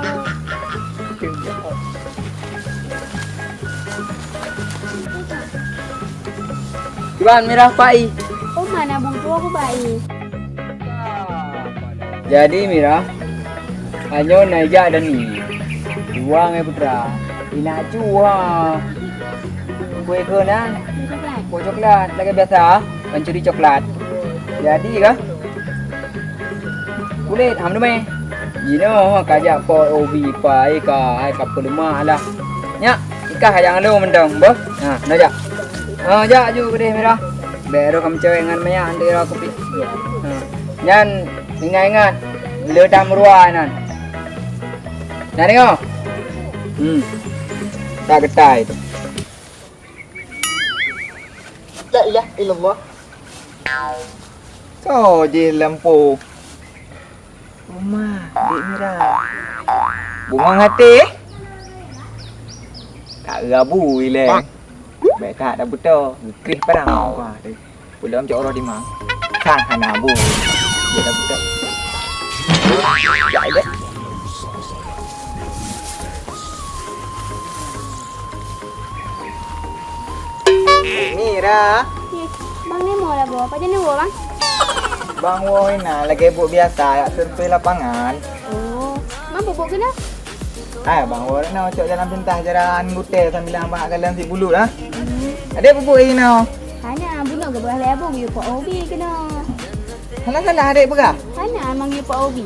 Tuan merah pai. Oh, mana buku aku baik. Jadi Mira, hanya naija dan ni. Dua ngai putra. Ina cuha. Kue kenan. Kue coklat. Lagi biasa, mencuri coklat. Jadi kah? Kulit ham tu meh. Jino kajak po obi pai ka ai kap kelima lah. Nya, ikah yang lu mendong, boh. Nah, naja. Oh, ja ju gede Mira. Baru kamu cewek ngan maya andi ra kopi. Nyan ingat-ingat le dam ruanan. Nani ko? Tak getai tu. Tak ya, ilallah. So, je lampu. Rumah, Dek Mira. Bunga hati. Tak rabu ile. Baik tak dah betul. Krih padang. Wah, Belum jauh di mang. Kan hana bu. Dia dah betul. Ya, dek. Mira, Bang ni mau lah bawa. Apa jenis bawa bang? Bang Woi nah lagi bu biasa ya survei lapangan. Oh, bang pupuk kena? Bang Woi nak cok jalan pintas jalan gute sambil ambak kalian si bulu lah. Ada pupuk ini now. belah lebu you Pak Obi kena. Halang kan dah adik pegah. Mana mang you Pak Obi?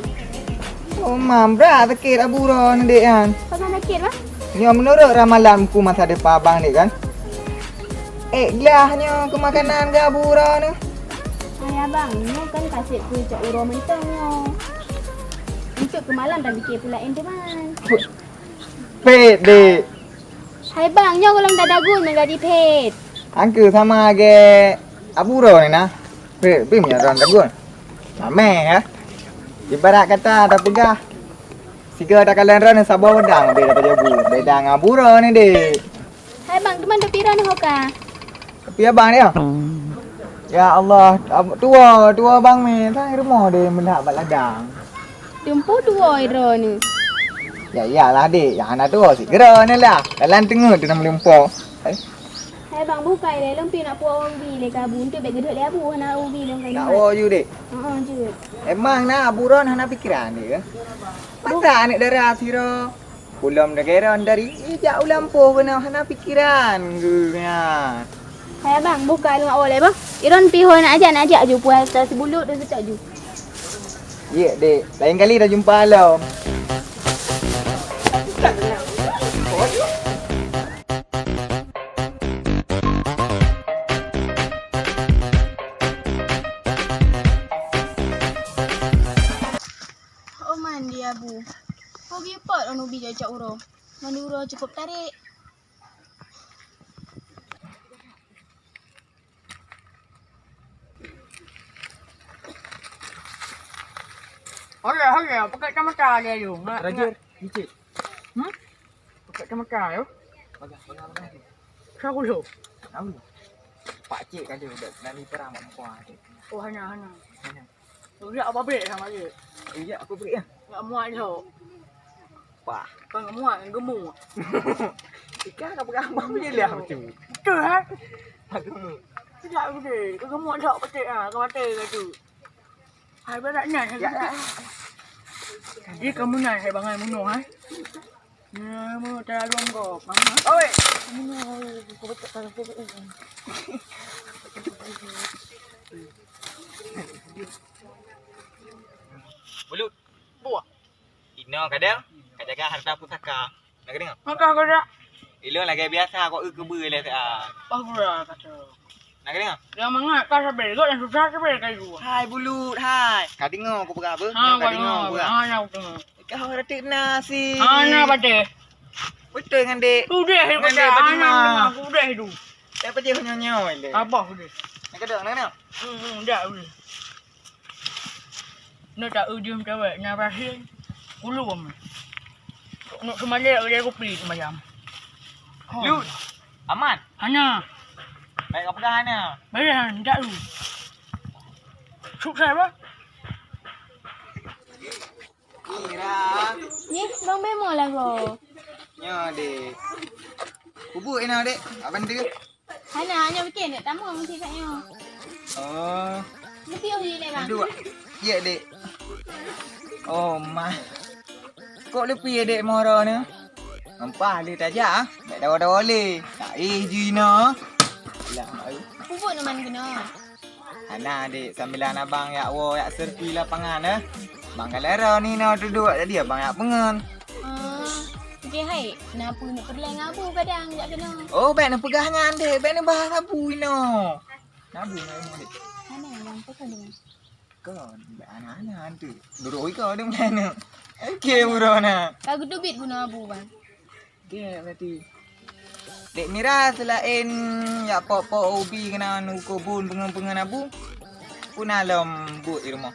Oh, mam berat sakit abu ron dek kan. Pasal sakit bah? Ni menurut ramalan buku masa depan abang dek kan. Gelahnya ke makanan ke abu ron ni. Ay abang, ni kan kasih ku cak uro mentongnya. Untuk ke malam dah fikir pula endeman. Pet dek. Hai bang, nyo kalau dah dagun menjadi pet. Angku sama ke abu ron ni nah. Pet punya ron dagun. Mame ya. Ibarat kata tak pegah. Sika tak kalian ron sabar wedang beda pada abu. Beda dengan abu ron ni dek. Hai bang, teman tu pira ni hoka? Tapi abang dia. Ya Allah, tua bang ni. Tang rumah dia mendak baladang. Tempo dua iro ni. Ya iyalah dek, yang anak tua si gera ni lah. Dalam tengah tu nak melumpur. Hai bang, buka dia lempi nak puak ubi le kabun tu beg gedek le abu nak ubi le kan. Nak oh you dek. Je. Emang nak abu ron hana pikiran dia. Masa anak darah siro. Belum dah geran dari ijak ulampuh kena hana pikiran guna. Hai bang, buka lu awal le bang. Iron pi hoi nak ajak je puas atas bulut dan secak ju. Ya dek, lain kali dah jumpa lo. Oh mandi abu. Pergi pot on ubi cak uro. Mandi uro cukup tarik. Hala, pakai camaka dia tu. Raja, cicit. Pakai camaka yo. Bagas. Siapa lu? Tahu. Pak cik kan dia dah nani perang mak kuah. Oh, hanya. Tu dia apa bek sama dia? Iya, aku beri ya. Enggak muat tu. Pak. Kau enggak muat, gemuk. Ikan tak pegang bang dia lah macam. Betul ha? Aku. Tidak betul. Kau gemuk tak betul ah, kau mata ke tu. Hai beratnya. Ya. Dia kamu nak hai bangai muno ha? Ya, mu terlalu kau. Mama. Oi. Kau betul kalau kau Bulut. buah. Ino kadang jaga harta pusaka. Nak dengar? Maka kau dah. Ilo lagi biasa kau kebul lah tak. Bagus kata. Nak dengar? Yang mangat kau sampai kau yang susah sampai kau tu. Hai bulut, hai. Kau dengar aku pegang apa? Ha, kau dengar. Ha, yang dengar. Kau reti nasi. Ha, nak baca. Betul dengan dek. Tu dia hidup Dengan dia. dia Ha, bagaimana? nak tu dia hidup. Dapat dia nyonya ile. Apa dia? Nak kedok nak dengar? Dah boleh. Nak tak ujung cewek nak berhasil. Kulum. Nak semalam dia kopi semalam. Lut. Aman. Hana. Baik kau pegang Hana. Bayar tak lu. Sukses apa? Ira. Ni bang bemo lah kau. Nyo dek. Bubuk ina dek. Abang dia. Hanya bikin nak tamu mesti katnya. Oh. Mesti oh ni bang. Dua. Ya dek. Oh mah. Kok lepi ya dek moro ni? Nampak dia tajak ah. Tak dawa-dawa le. Tak Gina. Lah ai. Pupuk nama kena. Ana dek sambilan abang yak wo yak serpi lapangan eh. Bang galera ni nak duduk jadi abang yak pengen. Okey hai, kenapa nak perleng abu kadang tak kena. Oh baik nak pegangan dek. Baik nak bahas abu ino. Nabu nak dek. Mana yang pegang dengan? Kau anak-anak tu. Duduk kau dia mana? Okey burona. Lagu tu bit guna abu bang. Okey berarti. Dek Mira selain ya pok-pok ubi kena anu kebun pengen-pengen abu. Pun alam buat di rumah.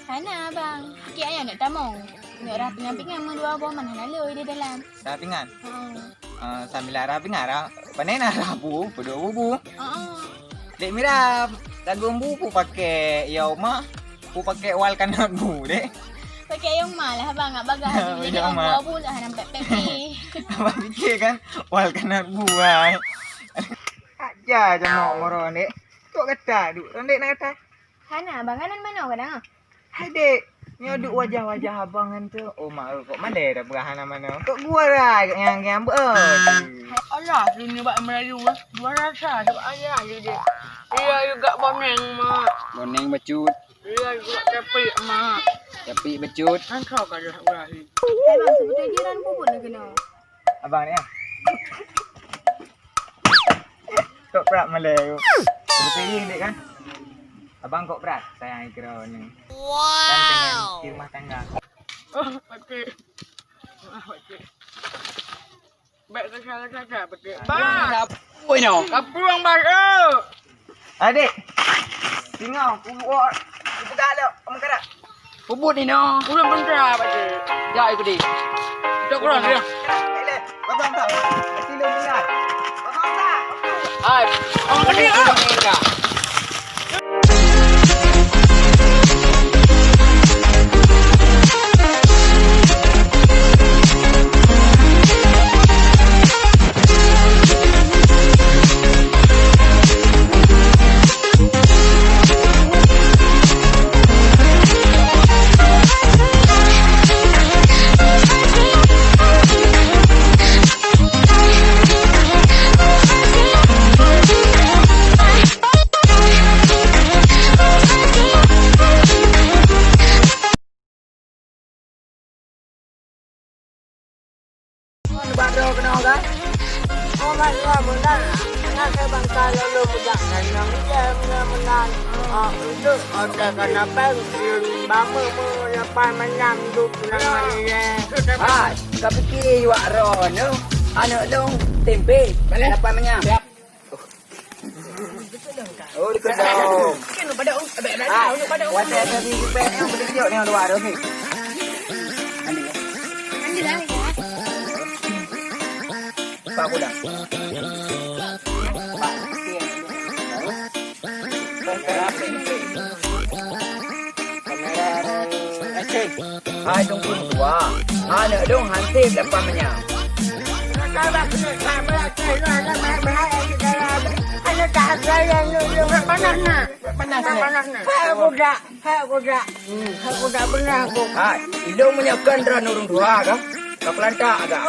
Sana bang. Sikit ayah nak tamong. Nak rapingan-pingan dua buah mana lalu dia dalam. Rapingan. Ha. Sambil rapingan lah. Pandai nak rabu, berdua bubu. Ha. Dek Mira lagu bu pu pakai ya mak. Pu pakai wal kanat bu dek. Pakai yang malah bang, nak bagas jadi Yang orang mal. buah pun dah nampak pepe. Abang fikir kan wal kanat bu ai. Aja je mak moro dek. Tok kata duk. Dek nak kata. Hana bang, kanan mana kadang? Hai dek. Ni duk wajah-wajah abang kan tu. Oh mak kok malai dah berahan mana. Kok gua lah yang ber. Allah, dunia buat Melayu. Dua rasa sebab ayah je dia. Iya juga boneng mak. Boneng becut. Iya juga kepi mak. Tapi becut. Kan kau kan dah berakhir. Bang, sebetulnya jiran puput nak kena. Abang ni. Kok berat malai. Seperti ni dek kan. Abang kok berat sayang kira ni. Wow. Di rumah tangga. Oh, okey. Okey. Baik salah-salah betul. Bang. Oi no. Kapuang baru. Adik. Tengok buat. Kita dah ada. Om kerak. Puput ni no. Ulang bentar betul. Ya ikut dia. Tak kurang dia. Lele, abang tak. Silo minat. Abang tak. Ai. Orang kecil ah. Baru kena kan? Oh, macam mana? Nak saya bangsa lalu bujakkan yang dia menang. Itu ada kenapa? Bama lepas menang tu menang dia. Ai, kau fikir awak ron no. Anak dong tempe. Dapat menyam. Oh, dikedom. Kan lu pada abek nak Ah, lu pada wadah tadi pek yang boleh tiok ni luar okey. mandi lah. Pak budak. Hai dong pun tua. Anak dong hansip dapat menyam. Kalau kena kamera saya nak ada tak saya yang panas nak. Panas nak. Hai kuda benar aku. Hai, hidung menyakan ran orang tua kah? Kau pelantak agak.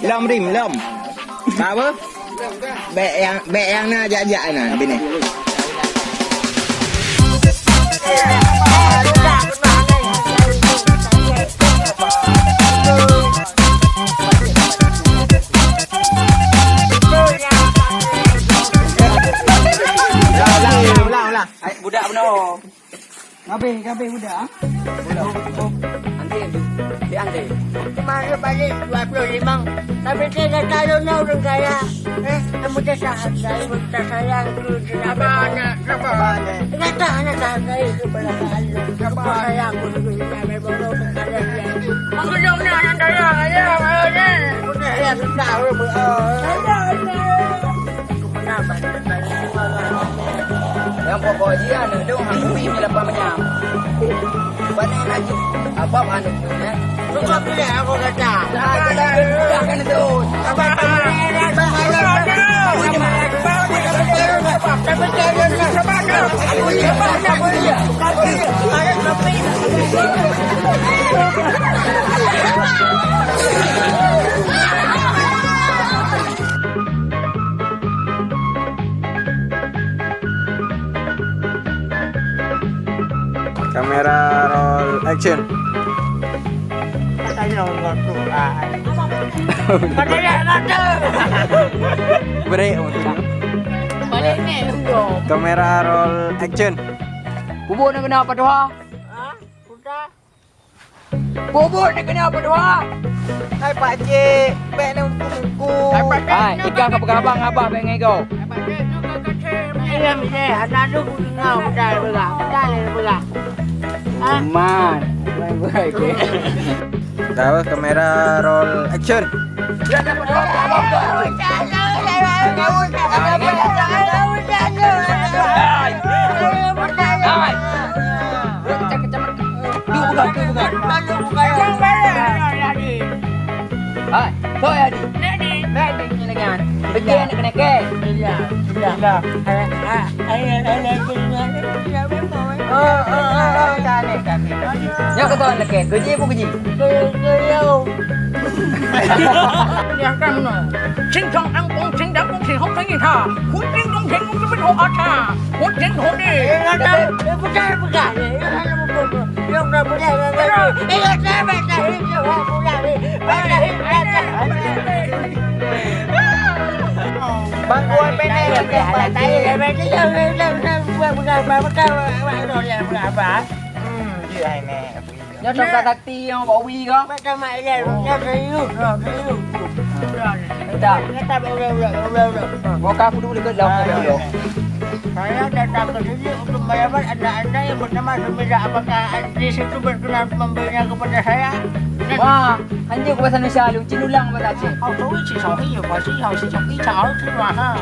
Lom rim. Apa? Bek yang nak ajak-ajak nah bini. Ulang. Budak benar. Gabe budak. Nanti dia nanti. Kemarin balik 25. Tapi saya dah tahu nak orang kaya. Kamu dah sayang tu. Abang nak apa? Ingat tak anak saya itu pada lalu. Kamu sayang aku dulu. Kami baru kaya. Aku jom nak yang daya ayah ayah. Punya ya sudah aku. Kenapa? Yang pokok dia anak dong hampi dapat menyam. Banyak lagi. Apa anu punya? Suka pilih aku kata. Dah kan itu. Kamera roll action. Katanya orang tua. Katanya kata. Break. Balik ni. Kamera roll action. Bubur nak kena apa doa? Sudah. Bubur nak kena apa doa? Hai Pak Cik, beg ni untuk aku. Hai, ikan kau pegang abang pengen kau. Iya misalnya anak tu punya udah belah. Man, baik ke? Tahu kamera roll action. Dia dapat doa abang kau. Thôi đi. Mẹ đi như này ngàn. Bên kia này cái này kê. Nhớ cái tôi là kẻ cái gì cũng cái gì. Nhà cái nó chính thống ăn uống chính đáng uống thì không thấy gì thà muốn chính không chính cũng biết hộ thà muốn chính hộ đi bang gue pengen Nhớ trong ta ti không bỏ uy có. Bỏ cá phụ được cái lòng rồi. Saya datang ke sini untuk menyamar anda yang bernama Sumira. Apakah di situ berkenan memberinya kepada saya? Wah, hanya ke bahasa Indonesia lu cinulang bahasa Aceh. 澳洲一起炒黑有关系，有是从一炒二吃嘛哈。